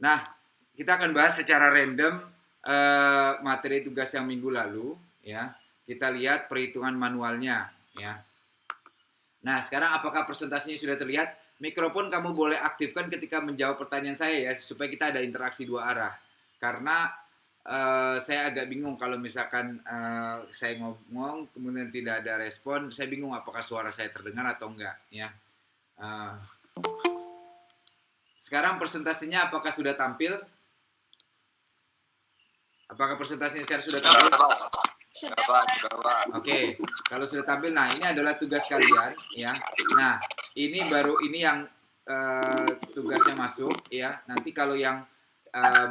Nah, kita akan bahas secara random materi tugas yang minggu lalu, ya. Kita lihat perhitungan manualnya, ya. Nah, sekarang apakah presentasinya sudah terlihat? Mikrofon kamu boleh aktifkan ketika menjawab pertanyaan saya ya, supaya kita ada interaksi dua arah. Karena saya agak bingung kalau misalkan saya ngomong kemudian tidak ada respon, saya bingung apakah suara saya terdengar atau enggak, ya. Uh, Sekarang presentasinya apakah sudah tampil? Apakah presentasinya sekarang sudah tampil? Sudah, Pak. Oke, kalau sudah tampil, nah ini adalah tugas kalian, ya. Nah, ini baru ini yang tugasnya masuk, ya. Nanti kalau yang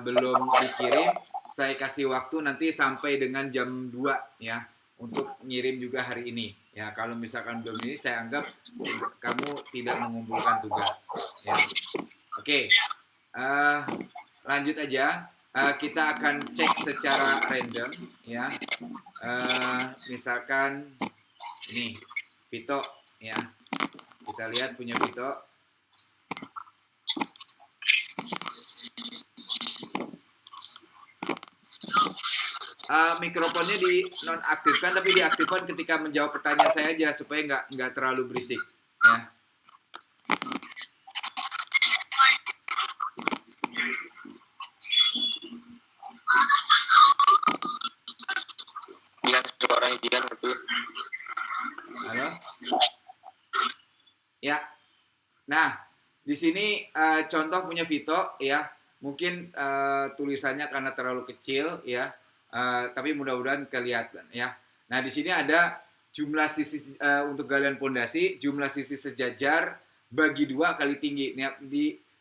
belum dikirim, saya kasih waktu nanti sampai dengan jam 2, ya, untuk ngirim juga hari ini. Ya, kalau misalkan belum ini, saya anggap kamu tidak mengumpulkan tugas, ya. Oke, lanjut aja. Kita akan cek secara random, ya. Misalkan ini Vito, ya. Kita lihat punya Vito. Mikrofonnya di nonaktifkan, tapi diaktifkan ketika menjawab pertanyaan saya aja supaya nggak terlalu berisik, ya. Yang suaranya Dian itu. Halo? Ya. Nah, di sini contoh punya Vito, ya. Mungkin tulisannya karena terlalu kecil, ya. Tapi mudah-mudahan kelihatan, ya. Nah, di sini ada jumlah sisi untuk galian pondasi, jumlah sisi sejajar bagi 2 kali tinggi. Nah,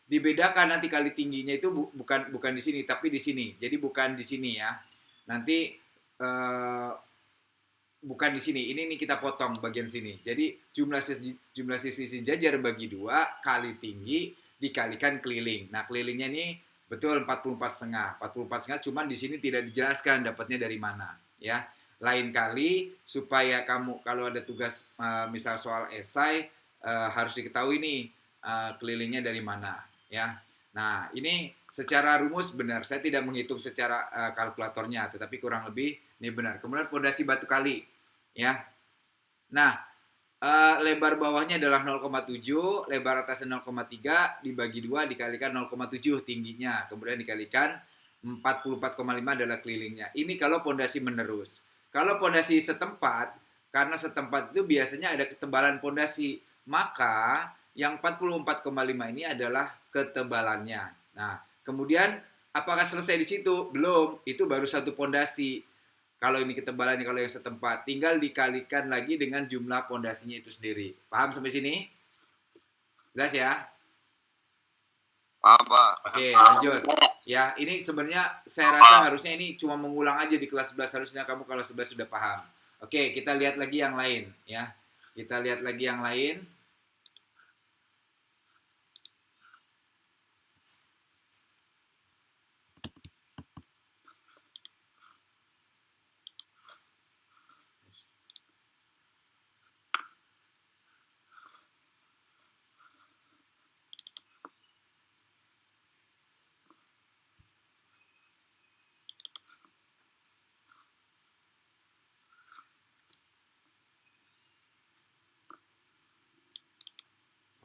dibedakan nanti kali tingginya itu bukan di sini, tapi di sini. Jadi bukan di sini ya. Nanti bukan di sini. Ini kita potong bagian sini. Jadi jumlah sisi sejajar bagi 2 kali tinggi dikalikan keliling. Nah, kelilingnya ini betul 44,5. 44,5 cuman di sini tidak dijelaskan dapatnya dari mana, ya. Lain kali supaya kamu kalau ada tugas misal soal esai harus diketahui nih kelilingnya dari mana, ya. Nah, ini secara rumus benar. Saya tidak menghitung secara kalkulatornya, tetapi kurang lebih ini benar. Kemudian pondasi batu kali, ya. Nah, lebar bawahnya adalah 0,7, lebar atasnya 0,3 dibagi 2 dikalikan 0,7 tingginya, kemudian dikalikan 44,5 adalah kelilingnya. Ini kalau pondasi menerus. Kalau pondasi setempat, karena setempat itu biasanya ada ketebalan pondasi, maka yang 44,5 ini adalah ketebalannya. Nah, kemudian apakah selesai di situ? Belum, itu baru satu pondasi. Kalau ini ketebalannya, kalau yang setempat, tinggal dikalikan lagi dengan jumlah pondasinya itu sendiri. Paham sampai sini? Jelas ya? Paham, Pak. Oke, lanjut. Ya, ini sebenarnya saya rasa harusnya ini cuma mengulang aja di kelas 11, harusnya kamu kalau 11 sudah paham. Oke, kita lihat lagi yang lain, ya. Kita lihat lagi yang lain.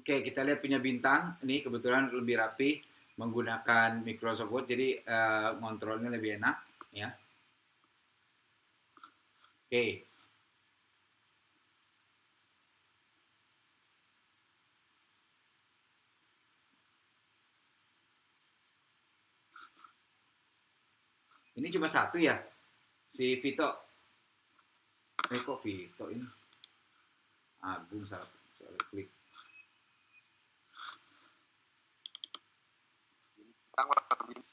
Oke, kita lihat punya bintang. Ini kebetulan lebih rapi menggunakan Microsoft Word, jadi ngontrolnya lebih enak, ya. Oke. Ini cuma satu ya, si Vito. Kok Vito ini? Agung salah klik.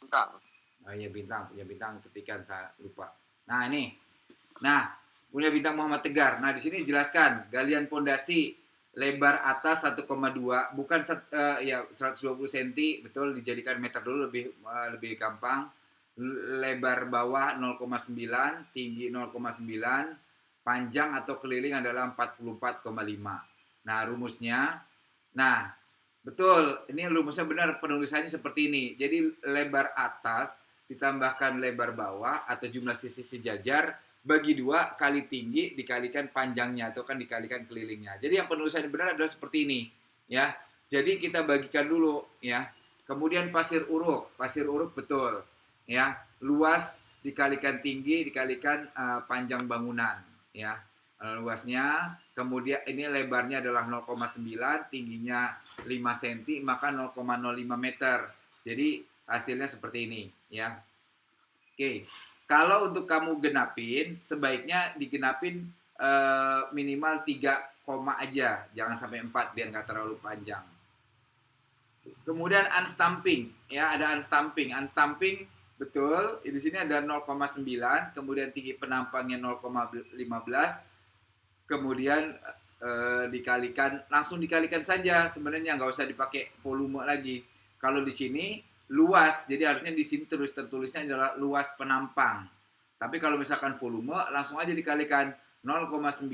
Bintang. Oh iya, bintang, punya bintang ketikan saya lupa. Nah, ini. Nah, punya bintang Muhammad Tegar. Nah, di sini dijelaskan galian pondasi lebar atas 1,2 bukan ya 120 cm, betul, dijadikan meter dulu lebih gampang. Lebar bawah 0,9, tinggi 0,9, panjang atau keliling adalah 44,5. Nah, rumusnya. Nah, Betul, ini rumusnya benar, penulisannya seperti ini. Jadi lebar atas ditambahkan lebar bawah atau jumlah sisi sejajar bagi dua kali tinggi dikalikan panjangnya atau kan dikalikan kelilingnya. Jadi yang penulisannya benar adalah seperti ini, ya. Jadi kita bagikan dulu, ya. Kemudian pasir uruk betul, ya. Luas dikalikan tinggi dikalikan panjang bangunan, ya. Luasnya, kemudian ini lebarnya adalah 0,9, tingginya 5 cm, maka 0,05 meter. Jadi hasilnya seperti ini, ya. Oke. Kalau untuk kamu genapin, sebaiknya digenapin minimal 3 koma aja, jangan sampai 4 biar nggak terlalu panjang. Kemudian unstamping, ya ada unstamping. Unstamping betul, di sini ada 0,9, kemudian tinggi penampangnya 0,15, kemudian langsung dikalikan saja sebenarnya, nggak usah dipakai volume lagi. Kalau di sini luas, jadi harusnya di sini tertulisnya adalah luas penampang. Tapi kalau misalkan volume, langsung aja dikalikan 0,9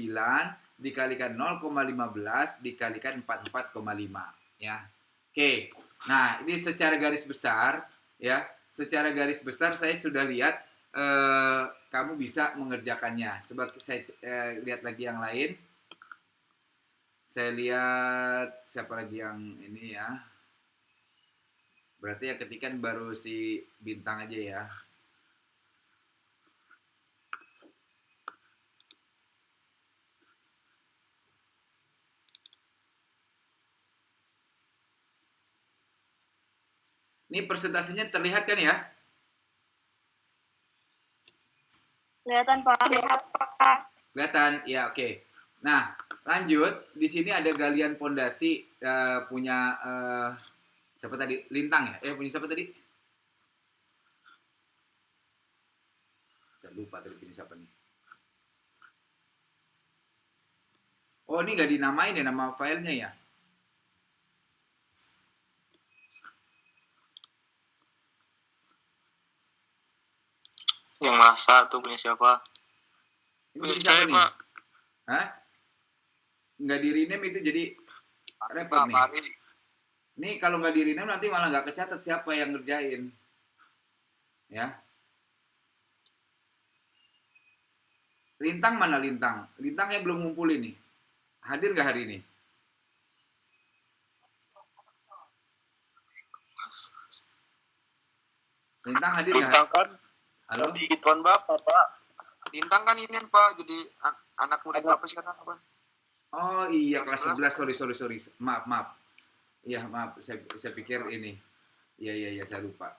dikalikan 0,15 dikalikan 44,5, ya. Oke. Nah, ini secara garis besar, ya. Secara garis besar saya sudah lihat kamu bisa mengerjakannya. Coba saya lihat lagi yang lain. Saya lihat siapa lagi yang ini ya. Berarti ya ketikan baru si Bintang aja ya. Ini persentasenya terlihat kan ya? Kelihatan Pak. Kelihatan, ya oke. Nah, lanjut. Di sini ada galian pondasi punya siapa tadi? Lintang ya? Punya siapa tadi? Saya lupa tadi punya siapa nih. Oh, ini nggak dinamain ya nama filenya ya? Yang masa tuh punya siapa? Ini Punya punya siapa saya, nih? Pak. Hah? Nggak di rename itu jadi repot nih. Ini kalau nggak di rename nanti malah nggak kecatat siapa yang ngerjain. Ya. Lintang mana Lintang? Lintangnya belum ngumpul ini. Hadir nggak hari ini? Lintang hadir nggak? Lintang kan Halo? di Tuan Bapak, Pak. Lintang kan ini Pak, jadi anak murid Bapak sekarang apa? Oh iya, kelas 11. Sorry. Maaf. Iya, maaf. Saya pikir ini. Iya, saya lupa.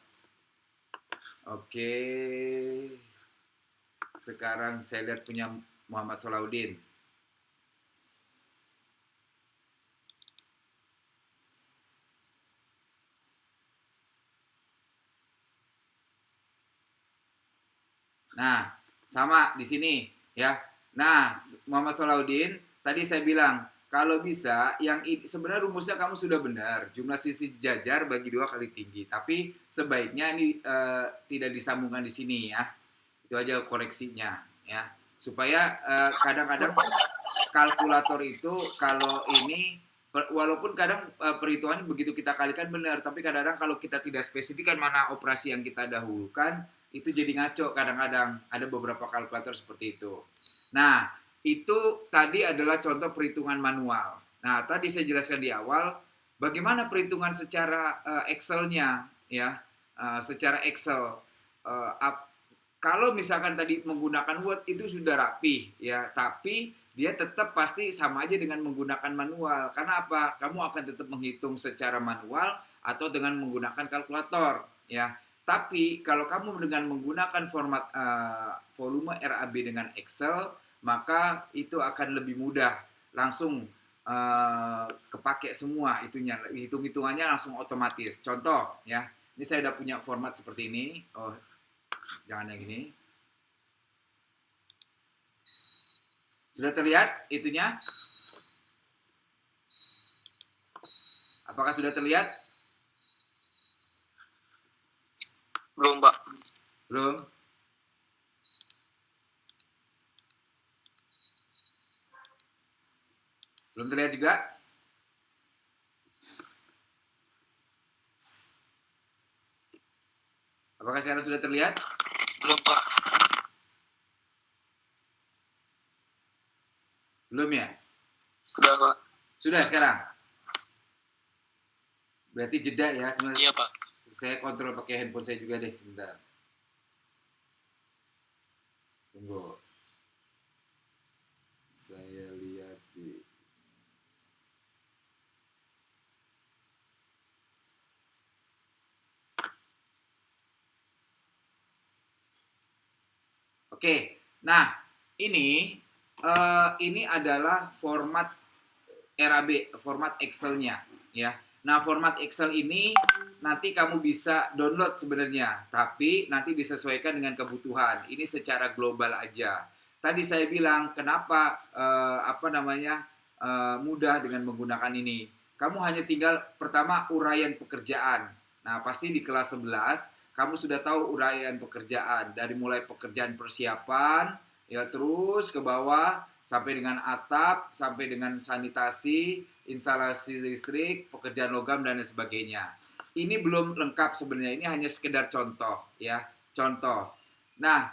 Oke. Sekarang saya lihat punya Muhammad Solahuddin. Nah, sama di sini ya. Nah, Muhammad Solahuddin, tadi saya bilang kalau bisa yang sebenarnya rumusnya kamu sudah benar, jumlah sisi jajar bagi 2 kali tinggi, tapi sebaiknya ini tidak disambungkan di sini ya. Itu aja koreksinya ya. Supaya kadang-kadang kalkulator itu kalau ini walaupun kadang perhitungannya begitu kita kalikan benar, tapi kadang-kadang kalau kita tidak spesifikkan mana operasi yang kita dahulukan, itu jadi ngaco kadang-kadang. Ada beberapa kalkulator seperti itu. Nah, itu tadi adalah contoh perhitungan manual. Nah, tadi saya jelaskan di awal bagaimana perhitungan secara Excel-nya ya. Secara Excel kalau misalkan tadi menggunakan Word itu sudah rapi ya, tapi dia tetap pasti sama aja dengan menggunakan manual. Karena apa? Kamu akan tetap menghitung secara manual atau dengan menggunakan kalkulator ya. Tapi kalau kamu dengan menggunakan format volume RAB dengan Excel, maka itu akan lebih mudah, langsung kepake semua itunya, hitung-hitungannya langsung otomatis. Contoh ya, ini saya udah punya format seperti ini. Oh, jangan yang ini. Sudah terlihat itunya? Apakah sudah terlihat? Belum, Pak. Belum? Belum terlihat juga? Apakah sekarang sudah terlihat? Belum, Pak. Belum ya? Sudah, Pak. Sudah sekarang? Berarti jeda ya. Iya, Pak. Saya kontrol pakai handphone saya juga deh sebentar. Tunggu. Saya lihat di... Oke, nah ini adalah format RAB, format Excel-nya, ya. Nah, format Excel ini nanti kamu bisa download sebenarnya, tapi nanti disesuaikan dengan kebutuhan. Ini secara global aja. Tadi saya bilang kenapa mudah dengan menggunakan ini. Kamu hanya tinggal pertama uraian pekerjaan. Nah, pasti di kelas 11 kamu sudah tahu uraian pekerjaan dari mulai pekerjaan persiapan ya terus ke bawah sampai dengan atap, sampai dengan sanitasi, instalasi listrik, pekerjaan logam dan lain sebagainya. Ini belum lengkap sebenarnya, ini hanya sekedar contoh ya, contoh. Nah,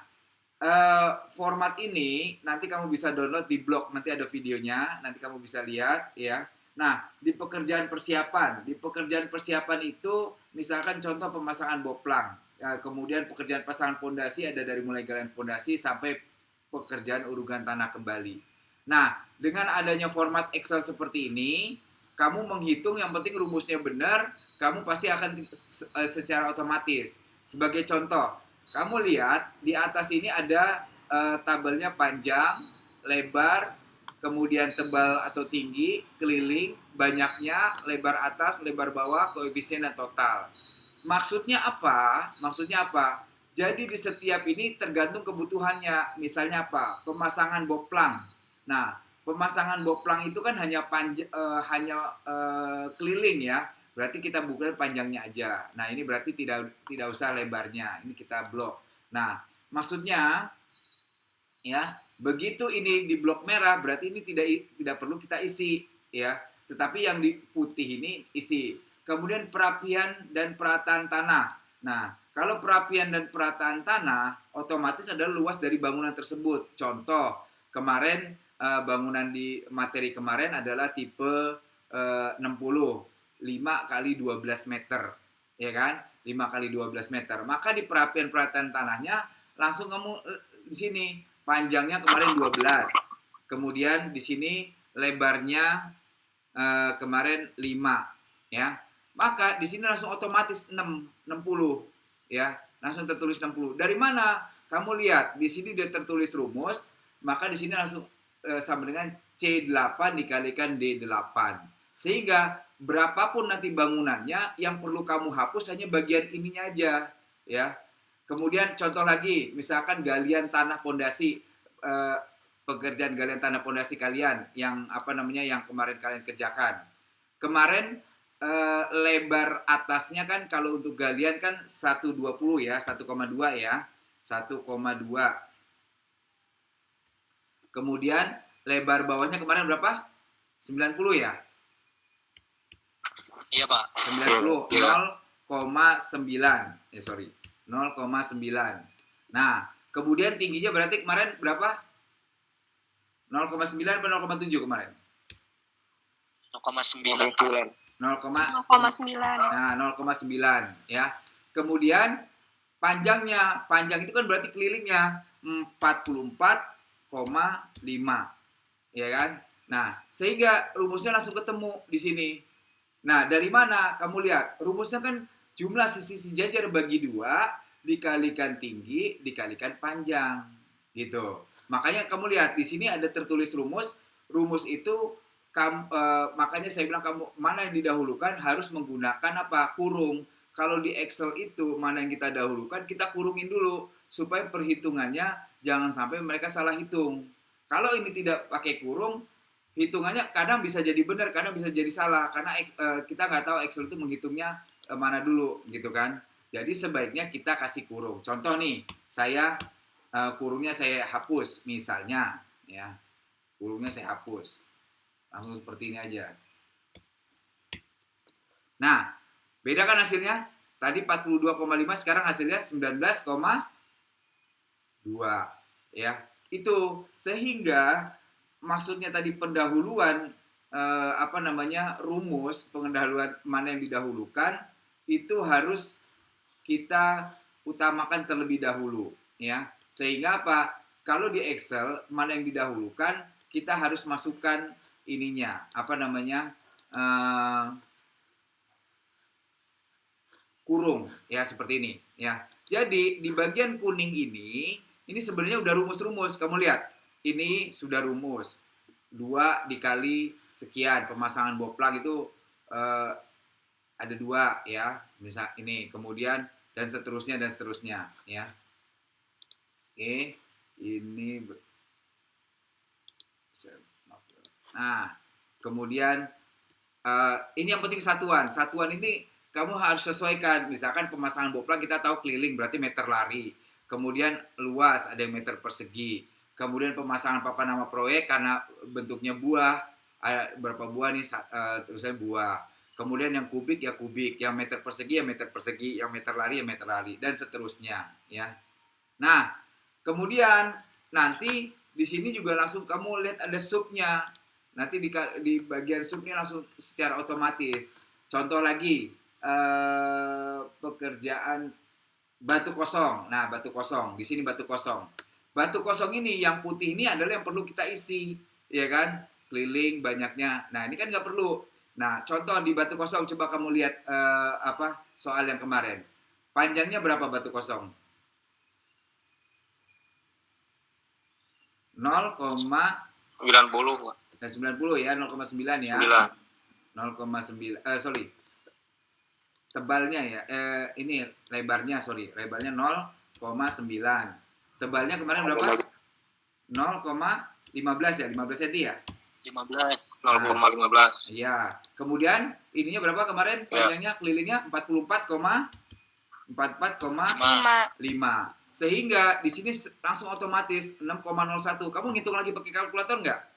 format ini nanti kamu bisa download di blog, nanti ada videonya, nanti kamu bisa lihat ya. Nah, di pekerjaan persiapan itu misalkan contoh pemasangan boplang, ya, kemudian pekerjaan pasangan pondasi ada dari mulai galian pondasi sampai pekerjaan urugan tanah kembali. Nah, dengan adanya format Excel seperti ini, kamu menghitung yang penting rumusnya benar, kamu pasti akan secara otomatis. Sebagai contoh, kamu lihat di atas ini ada tabelnya panjang, lebar, kemudian tebal atau tinggi, keliling, banyaknya, lebar atas, lebar bawah, koefisien dan total. Maksudnya apa? Jadi di setiap ini tergantung kebutuhannya. Misalnya apa? Pemasangan boplang. Nah, pemasangan boplang itu kan hanya keliling ya. Berarti kita buka panjangnya aja. Nah, ini berarti tidak usah lebarnya. Ini kita blok. Nah, maksudnya ya, begitu ini di blok merah berarti ini tidak perlu kita isi ya. Tetapi yang di putih ini isi. Kemudian perapian dan perataan tanah. Nah, kalau perapian dan perataan tanah otomatis adalah luas dari bangunan tersebut. Contoh, kemarin bangunan di materi kemarin adalah tipe 60 5 kali 12 meter, ya kan? 5 kali 12 meter. Maka di perapian perataan tanahnya langsung kamu di sini panjangnya kemarin 12. Kemudian di sini lebarnya kemarin 5, ya. Maka di sini langsung otomatis 60, ya. Langsung tertulis 60. Dari mana? Kamu lihat di sini dia tertulis rumus, maka di sini langsung sama dengan C8 dikalikan D8. Sehingga berapapun nanti bangunannya, yang perlu kamu hapus hanya bagian ininya aja, ya. Kemudian contoh lagi, misalkan galian tanah pondasi, pekerjaan galian tanah pondasi kalian yang yang kemarin kalian kerjakan. Kemarin lebar atasnya kan kalau untuk galian kan 120 ya, 1,2 ya, 1,2. Kemudian lebar bawahnya kemarin berapa? 90 ya? Iya, Pak. 90, 0,9. 0,9. Nah, kemudian tingginya berarti kemarin berapa? 0,9 atau 0,7 kemarin? 0,9. 0,9. Nah, 0,9 ya. Kemudian panjang itu kan berarti kelilingnya 44,5. Ya kan? Nah, sehingga rumusnya langsung ketemu di sini. Nah, dari mana? Kamu lihat, rumusnya kan jumlah sisi sejajar bagi 2 dikalikan tinggi dikalikan panjang. Gitu. Makanya kamu lihat di sini ada tertulis rumus. Rumus itu makanya saya bilang kamu mana yang didahulukan harus menggunakan apa? Kurung. Kalau di Excel itu mana yang kita dahulukan, kita kurungin dulu supaya perhitungannya jangan sampai mereka salah hitung. Kalau ini tidak pakai kurung, hitungannya kadang bisa jadi benar, kadang bisa jadi salah karena kita nggak tahu Excel itu menghitungnya mana dulu gitu kan. Jadi sebaiknya kita kasih kurung. Contoh nih, saya kurungnya saya hapus misalnya ya. Kurungnya saya hapus. Langsung seperti ini aja. Nah, beda kan hasilnya? Tadi 42,5, sekarang hasilnya 19,2 ya. Itu sehingga maksudnya tadi pendahuluan rumus pendahuluan mana yang didahulukan itu harus kita utamakan terlebih dahulu ya. Sehingga apa? Kalau di Excel mana yang didahulukan, kita harus masukkan ininya, kurung ya, seperti ini ya. Jadi di bagian kuning ini sebenarnya udah rumus-rumus. Kamu lihat, ini sudah rumus 2 dikali sekian, pemasangan boplang itu ada 2 ya, misal ini, kemudian dan seterusnya ya. Oke, ini nah, kemudian ini yang penting satuan ini kamu harus sesuaikan. Misalkan pemasangan boplang kita tahu keliling berarti meter lari, kemudian luas ada yang meter persegi, kemudian pemasangan papan nama proyek karena bentuknya buah, berapa buah nih, terusnya buah, kemudian yang kubik ya kubik, yang meter persegi ya meter persegi, yang meter lari ya meter lari, dan seterusnya ya. Nah, kemudian nanti di sini juga langsung kamu lihat ada subnya. Nanti di bagian subnya langsung secara otomatis. Contoh lagi, pekerjaan batu kosong. Nah, batu kosong. Di sini batu kosong. Batu kosong ini yang putih ini adalah yang perlu kita isi, ya kan? Keliling banyaknya. Nah, ini kan nggak perlu. Nah, contoh di batu kosong, coba kamu lihat soal yang kemarin. Panjangnya berapa batu kosong? 90. 90 ya, 0,9 ya. 0,9 tebalnya ya, ini lebarnya, lebarnya 0,9. Tebalnya kemarin berapa? 0,15 ya, 15 cm ya? 0,15. Iya. Kemudian ininya berapa kemarin? Panjangnya kelilingnya 44,5. Sehingga di sini langsung otomatis 6,01. Kamu ngitung lagi pakai kalkulator nggak?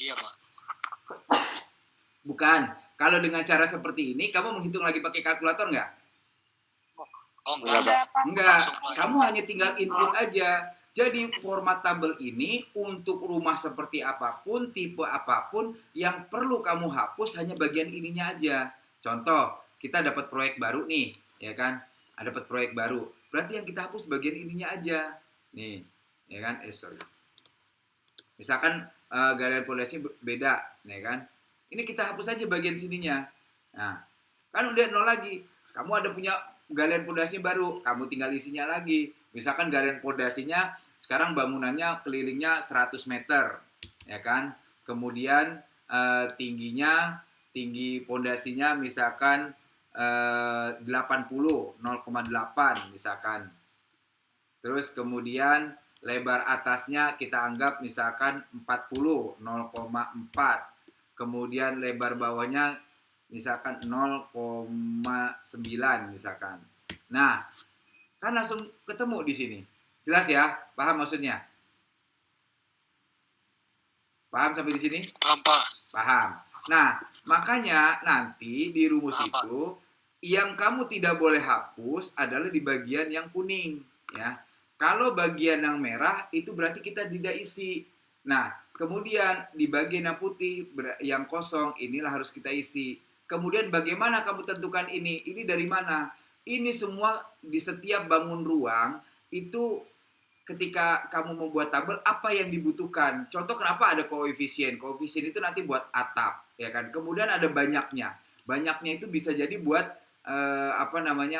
Iya, Pak. Bukan. Kalau dengan cara seperti ini, kamu menghitung lagi pakai kalkulator nggak? Oh, enggak. Enggak. Kamu hanya tinggal input aja. Jadi format tabel ini untuk rumah seperti apapun, tipe apapun, yang perlu kamu hapus hanya bagian ininya aja. Contoh, kita dapat proyek baru nih, ya kan? Dapat proyek baru. Berarti yang kita hapus bagian ininya aja. Nih, ya kan? Misalkan galian pondasi beda, ya kan? Ini kita hapus aja bagian sininya. Nah, kan udah nol lagi. Kamu ada punya galian pondasi baru, kamu tinggal isinya lagi. Misalkan galian pondasinya sekarang bangunannya kelilingnya 100 meter, ya kan? Kemudian tinggi pondasinya misalkan 0,8 misalkan. Terus kemudian lebar atasnya kita anggap misalkan 40, 0,4. Kemudian lebar bawahnya misalkan 0,9 misalkan. Nah, kan langsung ketemu di sini. Jelas ya? Paham maksudnya? Paham sampai di sini? Paham, Pak. Paham. Nah, makanya nanti di rumus itu yang kamu tidak boleh hapus adalah di bagian yang kuning, ya. Kalau bagian yang merah itu berarti kita tidak isi. Nah, kemudian di bagian yang putih yang kosong inilah harus kita isi. Kemudian bagaimana kamu tentukan ini? Ini dari mana? Ini semua di setiap bangun ruang itu ketika kamu membuat tabel apa yang dibutuhkan. Contoh kenapa ada koefisien? Koefisien itu nanti buat atap, ya kan? Kemudian ada banyaknya. Banyaknya itu bisa jadi buat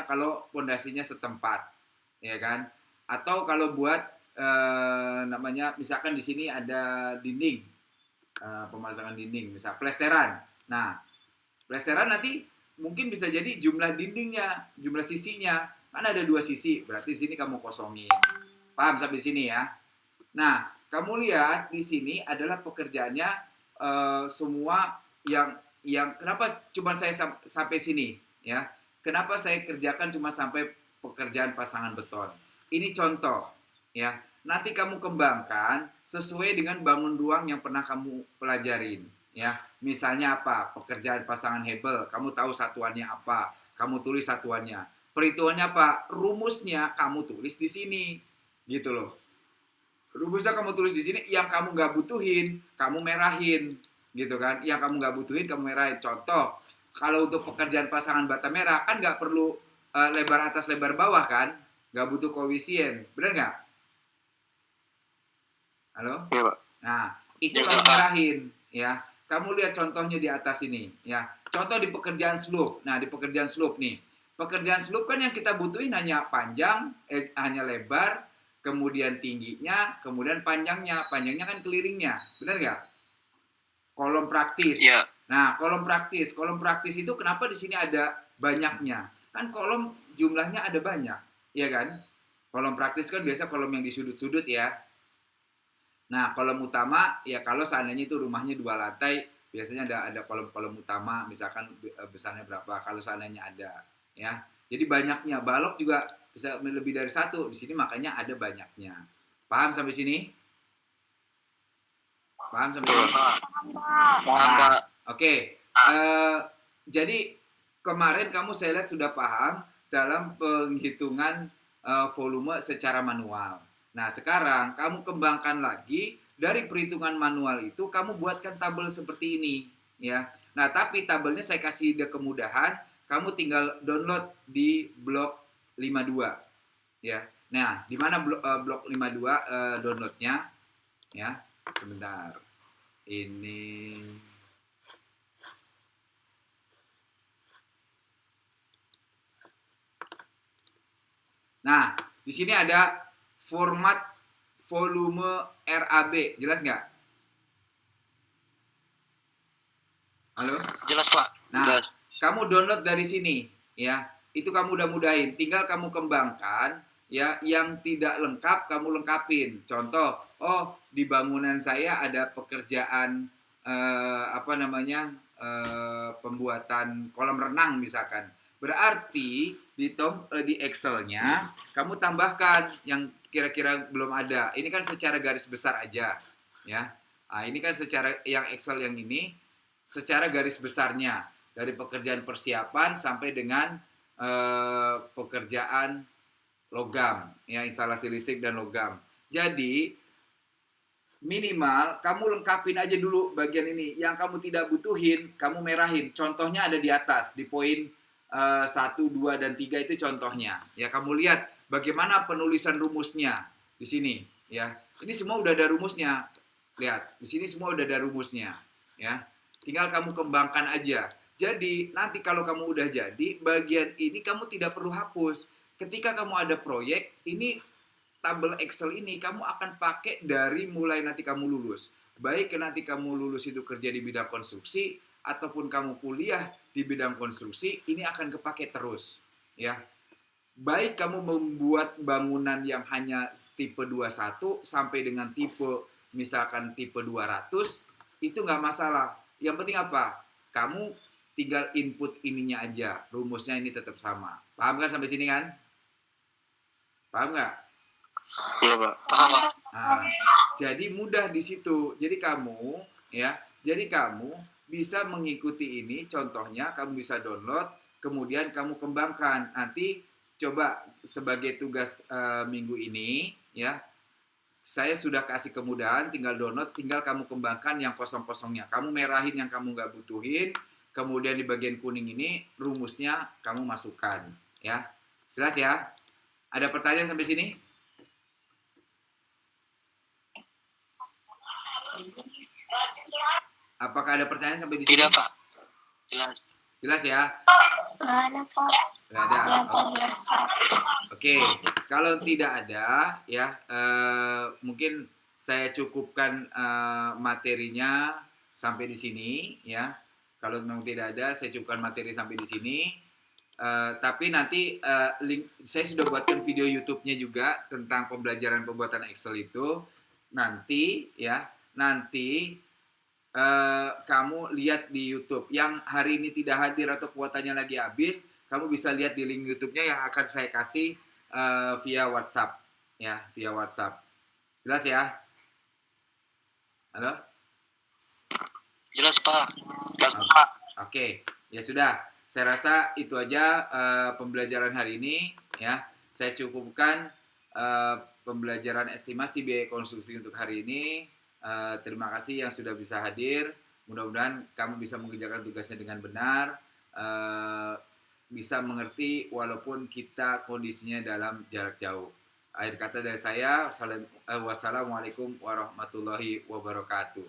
kalau pondasinya setempat, ya kan? Atau kalau buat misalkan di sini ada dinding, pemasangan dinding, misal plesteran. Nah, plesteran nanti mungkin bisa jadi jumlah dindingnya, jumlah sisinya. Kan ada 2 sisi, berarti di sini kamu kosongin. Paham sampai sini ya? Nah, kamu lihat di sini adalah pekerjaannya semua yang kenapa cuma saya sampai sini ya? Kenapa saya kerjakan cuma sampai pekerjaan pasangan beton? Ini contoh ya. Nanti kamu kembangkan sesuai dengan bangun ruang yang pernah kamu pelajarin. ya. Misalnya apa? Pekerjaan pasangan Hebel, kamu tahu satuannya apa, kamu tulis satuannya. Perhitungannya apa? Rumusnya kamu tulis di sini, gitu loh. Rumusnya kamu tulis di sini, yang kamu nggak butuhin, kamu merahin, gitu kan? Yang kamu nggak butuhin, kamu merahin. Contoh, kalau untuk pekerjaan pasangan bata merah kan nggak perlu lebar atas lebar bawah kan? Nggak butuh koefisien, bener nggak? Halo? Iya, Pak. Nah, itu Iya, kamu Pak. merahin, ya. Kamu lihat contohnya di atas ini, ya. Contoh di pekerjaan slope. Nah, di pekerjaan slope nih. Pekerjaan slope kan yang kita butuhin hanya panjang, hanya lebar, kemudian tingginya, kemudian panjangnya. Panjangnya kan kelilingnya, benar nggak? Kolom praktis. Iya. Nah, kolom praktis itu kenapa di sini ada banyaknya? Kan kolom jumlahnya ada banyak, ya kan? Kolom praktis kan biasa kolom yang di sudut-sudut ya. Nah, kolom utama ya kalau seandainya itu rumahnya 2 lantai, biasanya ada kolom-kolom utama, misalkan besarnya berapa kalau seandainya ada, ya. Jadi banyaknya balok juga bisa lebih dari satu. Di sini makanya ada banyaknya. Paham sampai sini? Paham sampai sini? Paham, Nah, Pak. oke. Jadi kemarin kamu saya lihat sudah paham dalam penghitungan volume secara manual. Nah, sekarang kamu kembangkan lagi dari perhitungan manual itu kamu buatkan tabel seperti ini, ya. Nah, tapi tabelnya saya kasih ide kemudahan, kamu tinggal download di blok 52, ya. Nah, di mana blok 52 downloadnya, ya. Sebentar. Ini Nah, di sini ada format volume RAB, jelas nggak? Halo? Jelas, Pak. Nah, Jelas. kamu download dari sini, ya. Itu kamu udah mudahin, tinggal kamu kembangkan, ya. Yang tidak lengkap kamu lengkapin. Contoh, oh di bangunan saya ada pekerjaan apa namanya pembuatan kolam renang misalkan. Berarti di Excel-nya kamu tambahkan yang kira-kira belum ada. Ini kan secara garis besar aja, ya. Nah, ini kan secara yang Excel yang ini secara garis besarnya dari pekerjaan persiapan sampai dengan pekerjaan logam, ya instalasi listrik dan logam. Jadi minimal kamu lengkapin aja dulu bagian ini. Yang kamu tidak butuhin, kamu merahin. Contohnya ada di atas, di poin 1, 2, dan 3 itu contohnya. Ya, kamu lihat bagaimana penulisan rumusnya di sini. Ya, ini semua udah ada rumusnya. Lihat, di sini semua udah ada rumusnya. Ya, tinggal kamu kembangkan aja. Jadi, nanti kalau kamu udah jadi, bagian ini kamu tidak perlu hapus. Ketika kamu ada proyek, ini tabel Excel ini kamu akan pakai dari mulai nanti kamu lulus. Baik nanti kamu lulus itu kerja di bidang konstruksi ataupun kamu kuliah di bidang konstruksi, ini akan kepake terus, ya. Baik kamu membuat bangunan yang hanya tipe 21 sampai dengan tipe misalkan tipe 200, itu nggak masalah. Yang penting apa? Kamu tinggal input ininya aja, rumusnya ini tetap sama. Paham kan sampai sini kan? Paham nggak? Iya, Pak. Paham, Pak. Nah, jadi mudah di situ. Jadi kamu bisa mengikuti ini. Contohnya kamu bisa download, kemudian kamu kembangkan. Nanti coba sebagai tugas minggu ini, ya. Saya sudah kasih kemudahan, tinggal download, tinggal kamu kembangkan yang kosong-kosongnya. Kamu merahin yang kamu nggak butuhin, kemudian di bagian kuning ini rumusnya kamu masukkan, ya. Jelas ya? Ada pertanyaan sampai sini? Apakah ada pertanyaan sampai di sini? Tidak, Pak. Jelas. Jelas ya? Nggak ada, Pak. Nggak ada. Nggak ada, Pak. Oke. Kalau tidak ada, ya mungkin saya cukupkan materinya sampai di sini, ya. Kalau memang tidak ada, saya cukupkan materi sampai di sini. Tapi nanti link saya sudah buatkan video YouTube-nya juga tentang pembelajaran pembuatan Excel itu. Nanti, ya, nanti kamu lihat di YouTube. Yang hari ini tidak hadir atau kuotanya lagi habis, kamu bisa lihat di link YouTube-nya yang akan saya kasih via WhatsApp, ya, via WhatsApp. Jelas ya? Halo? Jelas Pak. Jelas Pak. Oke, ya sudah. Saya rasa itu aja pembelajaran hari ini ya. Saya cukupkan pembelajaran estimasi biaya konstruksi untuk hari ini. Terima kasih yang sudah bisa hadir. Mudah-mudahan kamu bisa mengerjakan tugasnya dengan benar, bisa mengerti walaupun kita kondisinya dalam jarak jauh. Akhir kata dari saya, wassalamualaikum warahmatullahi wabarakatuh.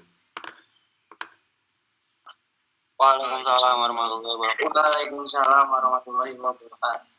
Waalaikumsalam warahmatullahi wabarakatuh. Waalaikumsalam warahmatullahi wabarakatuh.